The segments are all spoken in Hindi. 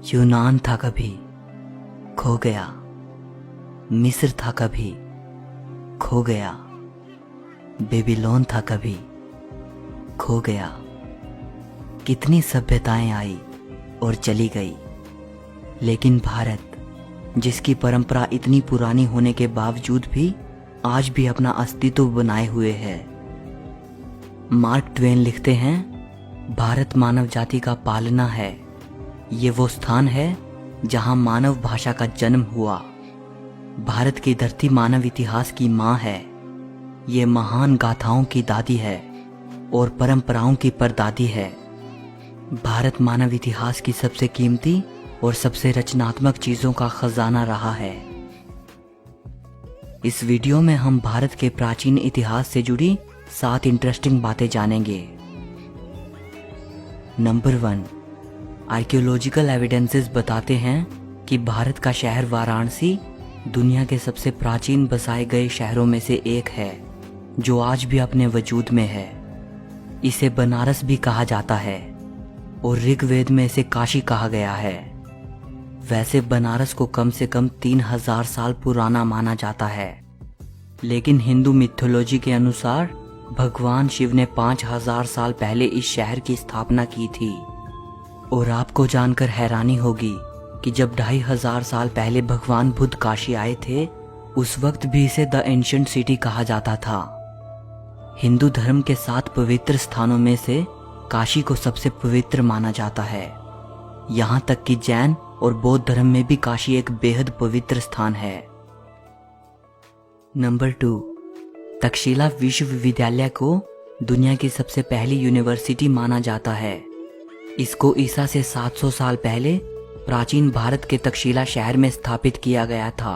यूनान था कभी, खो गया। मिस्र था कभी, खो गया। बेबीलोन था कभी, खो गया। कितनी सभ्यताएं आई और चली गई, लेकिन भारत, जिसकी परंपरा इतनी पुरानी होने के बावजूद भी आज भी अपना अस्तित्व बनाए हुए है। मार्क ट्वेन लिखते हैं, भारत मानव जाति का पालना है। ये वो स्थान है जहां मानव भाषा का जन्म हुआ। भारत की धरती मानव इतिहास की माँ है। ये महान गाथाओं की दादी है और परंपराओं की परदादी है। भारत मानव इतिहास की सबसे कीमती और सबसे रचनात्मक चीजों का खजाना रहा है। इस वीडियो में हम भारत के प्राचीन इतिहास से जुड़ी 7 इंटरेस्टिंग बातें जानेंगे। नंबर 1, आर्कियोलॉजिकल एविडेंसेस बताते हैं कि भारत का शहर वाराणसी दुनिया के सबसे प्राचीन बसाए गए शहरों में से एक है, जो आज भी अपने वजूद में है। इसे बनारस भी कहा जाता है और ऋग्वेद में इसे काशी कहा गया है। वैसे बनारस को कम से कम 3000 साल पुराना माना जाता है, लेकिन हिंदू मिथोलॉजी के अनुसार भगवान शिव ने 5000 साल पहले इस शहर की स्थापना की थी। और आपको जानकर हैरानी होगी कि जब 2500 साल पहले भगवान बुद्ध काशी आए थे, उस वक्त भी इसे द एंशिएंट सिटी कहा जाता था। हिंदू धर्म के 7 पवित्र स्थानों में से काशी को सबसे पवित्र माना जाता है। यहाँ तक कि जैन और बौद्ध धर्म में भी काशी एक बेहद पवित्र स्थान है। नंबर 2, तक्षशिला विश्वविद्यालय को दुनिया की सबसे पहली यूनिवर्सिटी माना जाता है। इसको ईसा से 700 साल पहले प्राचीन भारत के तक्षशिला शहर में स्थापित किया गया था।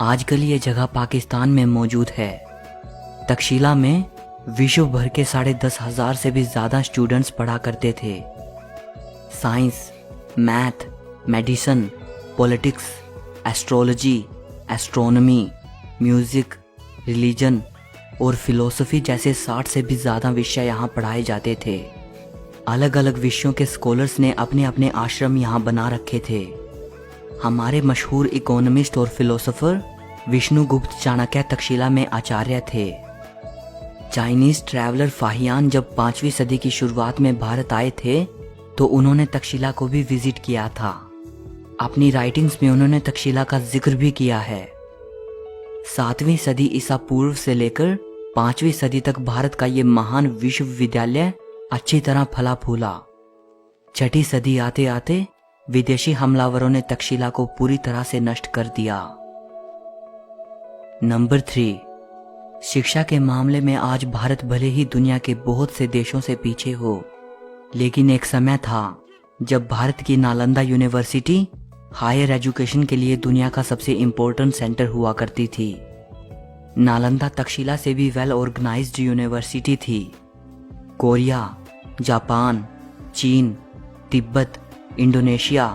आजकल ये जगह पाकिस्तान में मौजूद है। तक्षशिला में विश्व भर के 10,500 से भी ज्यादा स्टूडेंट्स पढ़ा करते थे। Science, math, medicine, politics, astrology, astronomy, music, religion और फिलोसफी जैसे 60 से भी ज्यादा विषय यहाँ पढ़ाए जाते थे। अलग अलग विषयों के स्कॉलर्स ने अपने अपने आश्रम यहाँ बना रखे थे। हमारे मशहूर इकोनॉमिस्ट और फिलोसोफर विष्णुगुप्त चाणक्य तक्षशिला में आचार्य थे। चाइनीज ट्रैवलर फाहियान जब 5वीं सदी की शुरुआत में भारत आए थे, तो उन्होंने तक्षशिला को भी विजिट किया था। अपनी राइटिंग्स में उन्होंने तक्षशिला का जिक्र भी किया है। 7वीं सदी ईसा पूर्व से लेकर 5वीं सदी तक भारत का ये महान विश्वविद्यालय अच्छी तरह फला फूला। 6ठी सदी आते आते विदेशी हमलावरों ने तक्षशिला को पूरी तरह से नष्ट कर दिया। नंबर 3, शिक्षा के मामले में आज भारत भले ही दुनिया के बहुत से देशों से पीछे हो, लेकिन एक समय था जब भारत की नालंदा यूनिवर्सिटी हायर एजुकेशन के लिए दुनिया का सबसे इम्पोर्टेंट सेंटर हुआ करती थी। नालंदा तक्षशिला से भी वेल ऑर्गेनाइज्ड यूनिवर्सिटी थी। कोरिया, जापान, चीन, तिब्बत, इंडोनेशिया,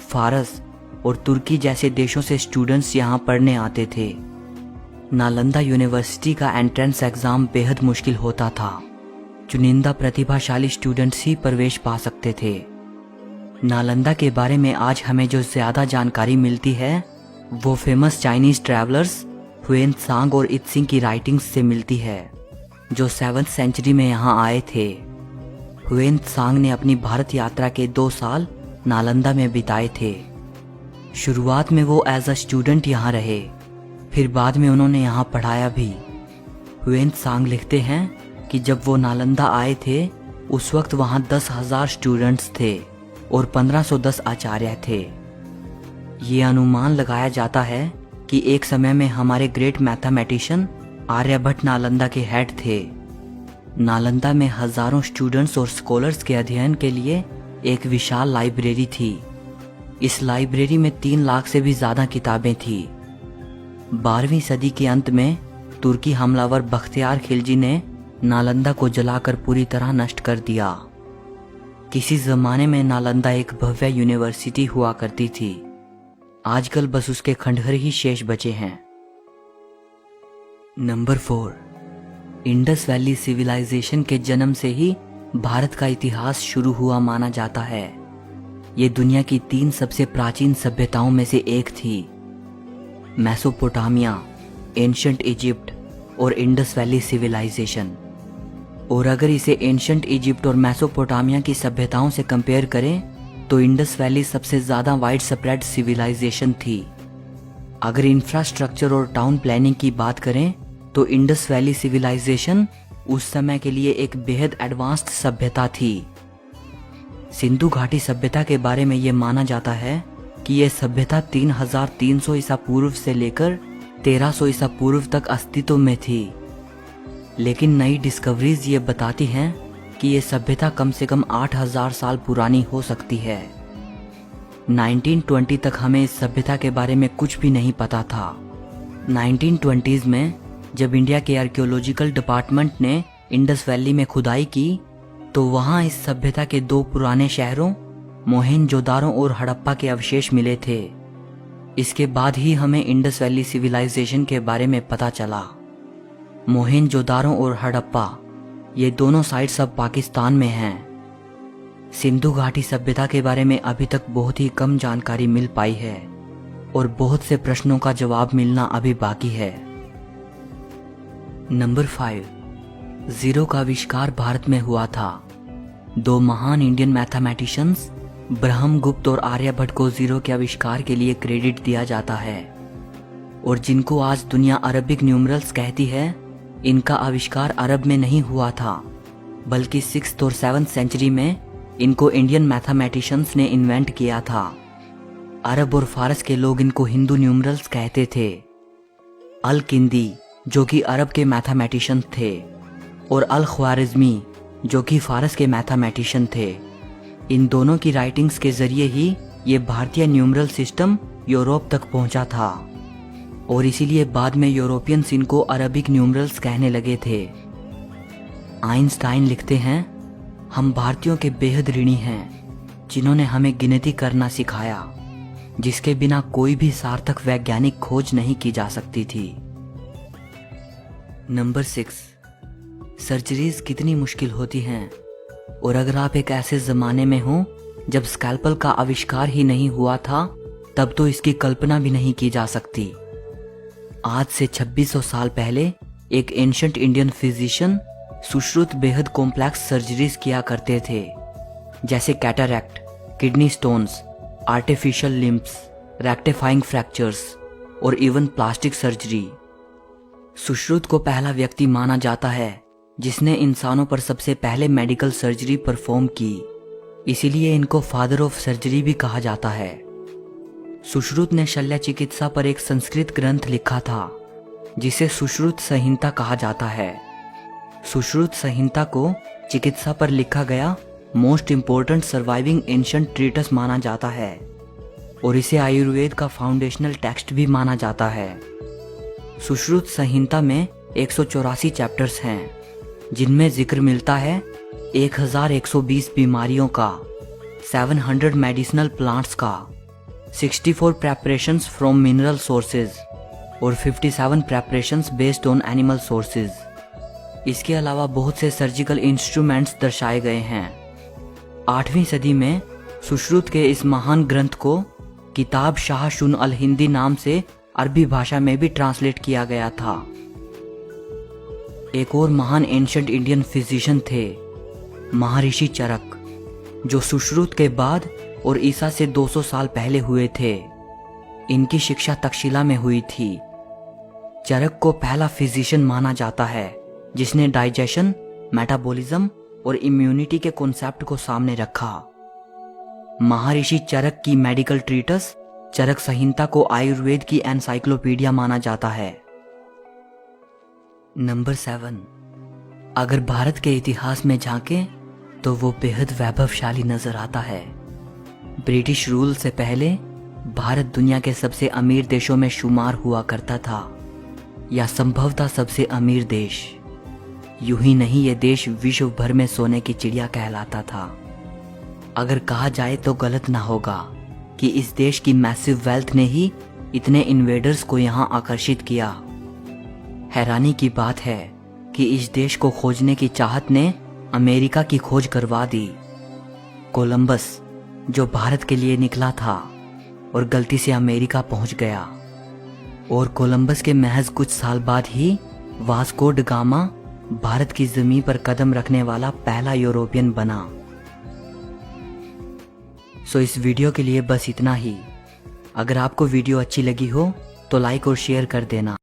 फारस और तुर्की जैसे देशों से स्टूडेंट्स यहाँ पढ़ने आते थे। नालंदा यूनिवर्सिटी का एंट्रेंस एग्जाम बेहद मुश्किल होता था। चुनिंदा प्रतिभाशाली स्टूडेंट्स ही प्रवेश पा सकते थे। नालंदा के बारे में आज हमें जो ज्यादा जानकारी मिलती है, वो famous Chinese travellers when Tsang और इत्सिंग की राइटिंग्स से मिलती है, जो 7th सेंचुरी में यहाँ आए थे। हुएन त्सांग ने अपनी भारत यात्रा के 2 साल नालंदा में बिताए थे। शुरुआत में वो एज अ स्टूडेंट यहाँ रहे, फिर बाद में उन्होंने यहाँ पढ़ाया भी। हुएन त्सांग लिखते हैं कि जब वो नालंदा आए थे, उस वक्त वहाँ 10,000 स्टूडेंट्स थे और 1510 आचार्य थे। ये अनुमान लगाया जाता है कि एक समय में हमारे ग्रेट मैथमेटिशियन आर्यभट्ट नालंदा के हेड थे। नालंदा में हजारों स्टूडेंट्स और स्कॉलर्स के अध्ययन के लिए एक विशाल लाइब्रेरी थी। इस लाइब्रेरी में 3 लाख से भी ज्यादा किताबें थी। 12वीं सदी के अंत में तुर्की हमलावर बख्तियार खिलजी ने नालंदा को जलाकर पूरी तरह नष्ट कर दिया। किसी जमाने में नालंदा एक भव्य यूनिवर्सिटी हुआ करती थी। आजकल बस उसके खंडहर ही शेष बचे हैं। नंबर 4, इंडस वैली सिविलाइजेशन के जन्म से ही भारत का इतिहास शुरू हुआ माना जाता है। ये दुनिया की 3 सबसे प्राचीन सभ्यताओं में से एक थी। मेसोपोटामिया, एंशिएंट इजिप्ट और इंडस वैली सिविलाइजेशन। और अगर इसे एंशिएंट इजिप्ट और मेसोपोटामिया की सभ्यताओं से कंपेयर करें तो इंडस वैली सबसे ज़्यादा वाइड स्प्रेड सिविलाइजेशन थी। अगर इंफ्रास्ट्रक्चर और टाउन प्लानिंग की बात करें तो इंडस वैली सिविलाइजेशन उस समय के लिए एक बेहद एडवांस्ड सभ्यता थी। सिंधु घाटी सभ्यता के बारे में ये माना जाता है कि यह सभ्यता 3300 ईसा पूर्व से लेकर 1300 ईसा पूर्व तक अस्तित्व में थी। लेकिन नई डिस्कवरीज ये बताती हैं कि यह सभ्यता कम से कम 8000 साल पुरानी हो सकती है। 1920 तक हमें इस सभ्यता के बारे में कुछ भी नहीं पता था। 1920s में जब इंडिया के आर्कियोलॉजिकल डिपार्टमेंट ने इंडस वैली में खुदाई की तो वहां इस सभ्यता के 2 पुराने शहरों मोहेंजोदारो और हड़प्पा के अवशेष मिले थे। इसके बाद ही हमें इंडस वैली सिविलाइजेशन के बारे में पता चला। मोहेंजोदारो और हड़प्पा ये दोनों साइट्स अब पाकिस्तान में हैं। सिंधु घाटी सभ्यता के बारे में अभी तक बहुत ही कम जानकारी मिल पाई है और बहुत से प्रश्नों का जवाब मिलना अभी बाकी है। नंबर 5, जीरो का आविष्कार भारत में हुआ था। 2 महान इंडियन मैथमेटिशियंस ब्रह्मगुप्त और आर्यभट्ट को जीरो के आविष्कार के लिए क्रेडिट दिया जाता है और जिनको आज दुनिया अरबिक न्यूमरल्स कहती है, इनका आविष्कार अरब में नहीं हुआ था बल्कि 6th और 7th सेंचुरी में इनको इंडियन मैथमेटिशियंस ने इन्वेंट किया था। अरब और फारस के लोग इनको हिंदू न्यूमरल्स कहते थे। अल किंदी जो कि अरब के मैथमेटिशियन थे और अल ख्वारिज़मी जो कि फारस के मैथमेटिशियन थे। इन दोनों की राइटिंग्स के जरिए ही ये भारतीय न्यूमरल सिस्टम यूरोप तक पहुंचा था और इसीलिए बाद में यूरोपियंस इनको अरबिक न्यूमरल्स कहने लगे थे। आइंस्टाइन लिखते हैं, हम भारतीयों के बेहद ऋणी हैं जिन्होंने हमें गिनती करना सिखाया, जिसके बिना कोई भी सार्थक वैज्ञानिक खोज नहीं की जा सकती थी। नंबर 6, सर्जरीज कितनी मुश्किल होती हैं और अगर आप एक ऐसे जमाने में हो जब स्कैल्पल का आविष्कार ही नहीं हुआ था तब तो इसकी कल्पना भी नहीं की जा सकती। आज से 2600 साल पहले एक एंशिएंट इंडियन फिजिशियन सुश्रुत बेहद कॉम्प्लेक्स सर्जरीज किया करते थे, जैसे cataract, kidney stones, artificial limbs, rectifying fractures और इवन प्लास्टिक सर्जरी। सुश्रुत को पहला व्यक्ति माना जाता है जिसने इंसानों पर सबसे पहले मेडिकल सर्जरी परफॉर्म की, इसीलिए इनको फादर ऑफ सर्जरी भी कहा जाता है। सुश्रुत ने शल्य चिकित्सा पर एक संस्कृत ग्रंथ लिखा था जिसे सुश्रुत संहिता कहा जाता है। सुश्रुत संहिता को चिकित्सा पर लिखा गया most important surviving ancient treatise माना जाता है और इसे आयुर्वेद का फाउंडेशनल टेक्स्ट भी माना जाता है। सुश्रुत संहिता में 184 चैप्टर्स हैं जिनमें जिक्र मिलता है 1120 बीमारियों का, 700 मेडिसिनल प्लांट्स का, 64 प्रेपरेशंस फ्रॉम मिनरल सोर्सेज और 57 preparations based on animal sources. इसके अलावा बहुत से सर्जिकल इंस्ट्रूमेंट्स दर्शाए गए हैं। 8वीं सदी में सुश्रुत के इस महान ग्रंथ को किताब शाह शुन अल हिंदी नाम से अरबी भाषा में भी ट्रांसलेट किया गया था। एक और महान एंशिएंट इंडियन फिजिशियन थे महर्षि चरक, जो सुश्रुत के बाद और ईसा से 200 साल पहले हुए थे। इनकी शिक्षा तक्षशिला में हुई थी। चरक को पहला फिजिशियन माना जाता है जिसने डाइजेशन, मेटाबॉलिज्म और इम्यूनिटी के कॉन्सेप्ट को सामने रखा। महर्षि चरक की मेडिकल ट्रीटस चरक संहिता को आयुर्वेद की एनसाइक्लोपीडिया माना जाता है। नंबर 7, अगर भारत के इतिहास में झांकें तो वो बेहद वैभवशाली नजर आता है। ब्रिटिश रूल से पहले भारत दुनिया के सबसे अमीर देशों में शुमार हुआ करता था, या संभवतः सबसे अमीर देश। यूं ही नहीं, ये देश विश्व भर में सोने की चिड़िया कहलाता था। अगर कहा जाए तो गलत ना होगा कि इस देश की मैसिव वेल्थ ने ही इतने इन्वेडर्स को यहाँ आकर्षित किया। हैरानी की बात है कि इस देश को खोजने की चाहत ने अमेरिका की खोज करवा दी। कोलंबस जो भारत के लिए निकला था और गलती से अमेरिका पहुंच गया। और कोलंबस के महज कुछ साल बाद ही वास्को ड गामा भारत की जमीन पर कदम रखने वाला पहला यूरोपियन बना। सो इस वीडियो के लिए बस इतना ही। अगर आपको वीडियो अच्छी लगी हो तो लाइक और शेयर कर देना।